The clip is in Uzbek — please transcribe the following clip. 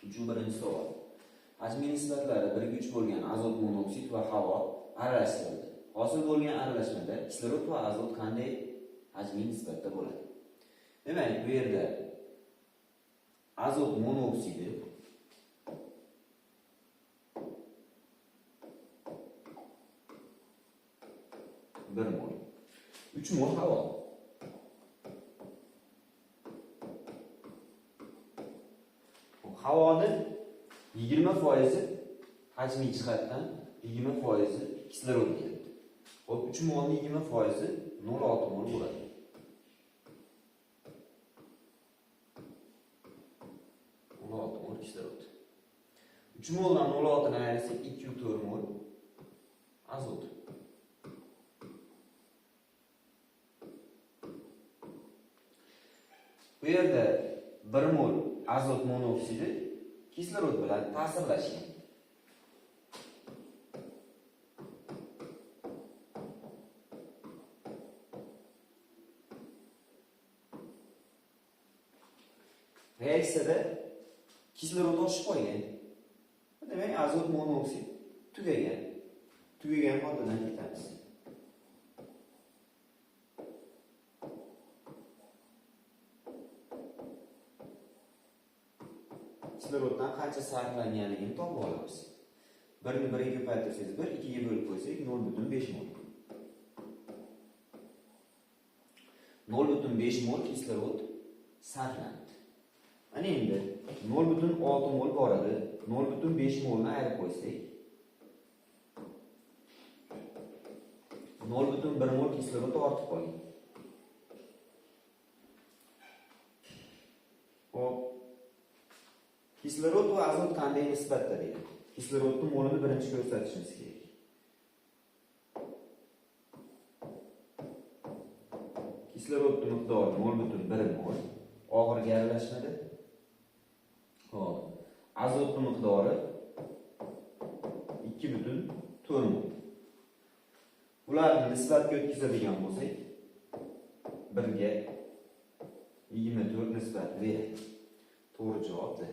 Birinchi savol. Hajmiy nisbatlari 1:3 bo'lgan azot monoksid va havo aralashtirildi. Hosil bo'lgan aralashmada kislorod va azot qanday hajmiy nisbatda bo'ladi? Demak, bu yerda azot monoksidi 1 mol, 3 mol havo. Havoning 20% hajmiy jihatdan 20% kislorod deyapti. Hop, 3 molning 20% 0,6 mol bo'ladi. Kislorod. 3 moldan 0,6 ni ayirsak 2,4 mol azot. Bu yerda 1 mol azot monoksidi kislorod bilan ta'sirlashgan. Reaksiyada kislorod oshib qolgan. Demak, azot monoksid tugagan. Tugagan moddadan ketamiz. Kisloroddan qancha sarflanganligini topib olamiz. 1 ni 1 ga ko'paytirsangiz 1, 2 ga bo'lib qo'ysak 0,5 mol. 0,5 mol kislorod sarflandi. Ana endi 0,6 mol bor edi. 0,5 molni ayirib qo'ysak 0,1 mol kislorod ortib qolgan. Hop. Kislorod va azot qanday nisbatda deydi? Kislorodning molini birinchi ko'rsatishimiz kerak. Kislorodning miqdori 0,1 mol. Og'ir aralashmada. Hop. Azotning miqdori 2,4 mol. Ularni nisbatga o'tkazadigan bo'lsak 1 ga 24 nisbat beradi. To'g'ri javobdir.